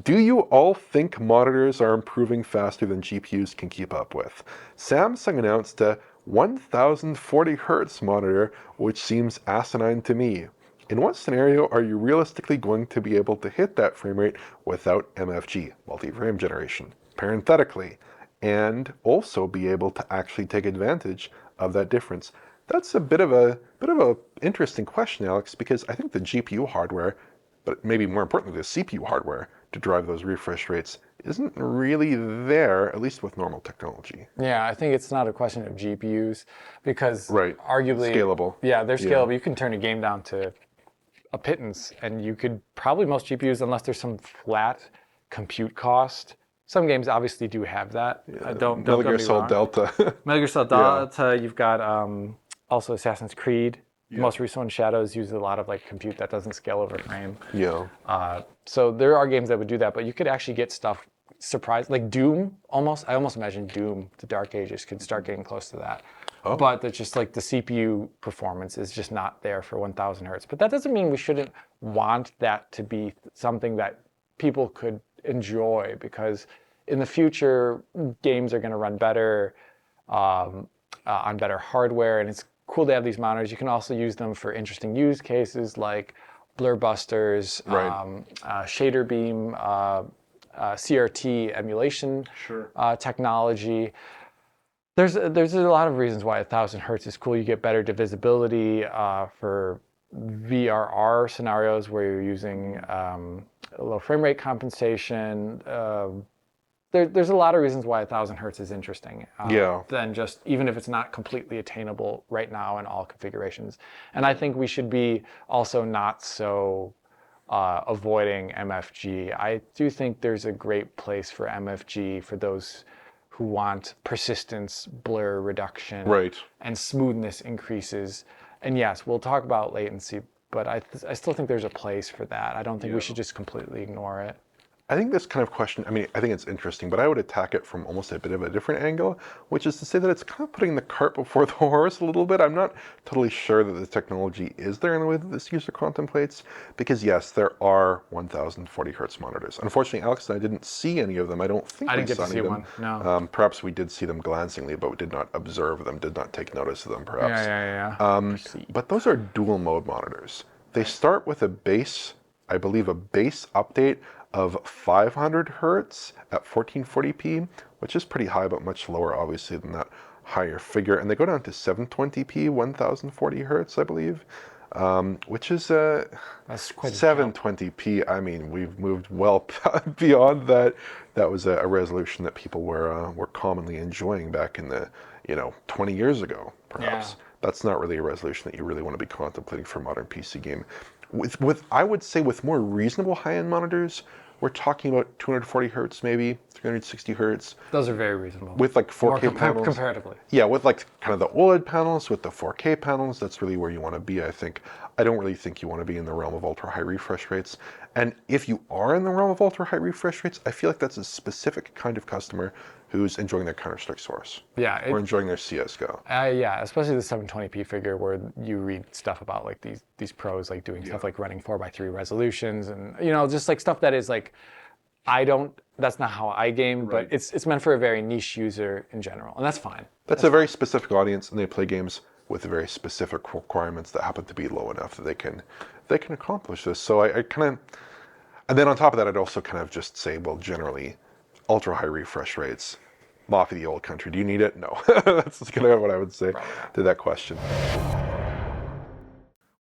Do you all think monitors are improving faster than GPUs can keep up with? Samsung announced a 1040 Hz monitor, which seems asinine to me. In what scenario are you realistically going to be able to hit that frame rate without MFG, multi-frame generation, parenthetically, and also be able to actually take advantage of that difference? That's a bit of a interesting question, Alex, because I think the GPU hardware, but maybe more importantly, the CPU hardware to drive those refresh rates isn't really there, at least with normal technology. Yeah, I think it's not a question of GPUs because Right. arguably, Scalable. yeah, they're Yeah. scalable. You can turn a game down to a pittance, and you could probably most GPUs, unless there's some flat compute cost. Some games obviously do have that. Don't Metal get Gear me Solid wrong. Delta. Metal Gear Solid Delta. You've got also Assassin's Creed. The most recent one, Shadows, uses a lot of like compute that doesn't scale over frame. Yeah. So there are games that would do that, but you could actually get stuff surprised, like Doom. I almost imagine Doom, the Dark Ages, could start getting close to that. Oh. But it's just like the CPU performance is just not there for 1000 hertz. But that doesn't mean we shouldn't want that to be something that people could enjoy, because in the future, games are going to run better on better hardware, and it's cool to have these monitors. You can also use them for interesting use cases like blur busters, Right. shader beam, CRT emulation technology. There's a lot of reasons why 1000 hertz is cool. You get better divisibility for VRR scenarios where you're using low frame rate compensation. There's a lot of reasons why 1000 hertz is interesting. Than just, even if it's not completely attainable right now in all configurations. And I think we should be also not so avoiding MFG. I do think there's a great place for MFG for those who want persistence, blur reduction, Right. and smoothness increases. And yes, we'll talk about latency, but I still think there's a place for that. I don't think we should just completely ignore it. I think this kind of question, I mean, I think it's interesting, but I would attack it from almost a bit of a different angle, which is to say that it's kind of putting the cart before the horse a little bit. I'm not totally sure that the technology is there in the way that this user contemplates, because yes, there are 1040 hertz monitors. Unfortunately, Alex and I didn't see any of them. I don't think I we didn't get saw to see any of one, them. no. Perhaps we did see them glancingly, but we did not observe them, did not take notice of them, perhaps. Yeah. But those are dual mode monitors. They start with a base, I believe a base update of 500 hertz at 1440p, which is pretty high, but much lower, obviously, than that higher figure. And they go down to 720p, 1040 hertz, I believe, which is that's quite 720p. I mean, we've moved well beyond that. That was a resolution that people were commonly enjoying back in the 20 years ago, perhaps. Yeah. That's not really a resolution that you really want to be contemplating for a modern PC game. With I would say with more reasonable high-end monitors, we're talking about 240 hertz, maybe 360 hertz. Those are very reasonable. With like 4K panels. Comparatively. Yeah, with like kind of the OLED panels, with the 4K panels, that's really where you want to be, I think. I don't really think you want to be in the realm of ultra-high refresh rates. And if you are in the realm of ultra-high refresh rates, I feel like that's a specific kind of customer who's enjoying their Counter-Strike Source. Yeah. Or enjoying their CSGO. Yeah, especially the 720p figure where you read stuff about like these pros like doing stuff like running 4:3 resolutions and just like stuff that is like, that's not how I game, but it's meant for a very niche user in general, and that's fine. That's a very specific audience, and they play games with very specific requirements that happen to be low enough that they can accomplish this. So I kind of, and then on top of that, I'd also kind of just say, well, generally, ultra high refresh rates, Moffy the old country. Do you need it? No. That's kind of what I would say to that question.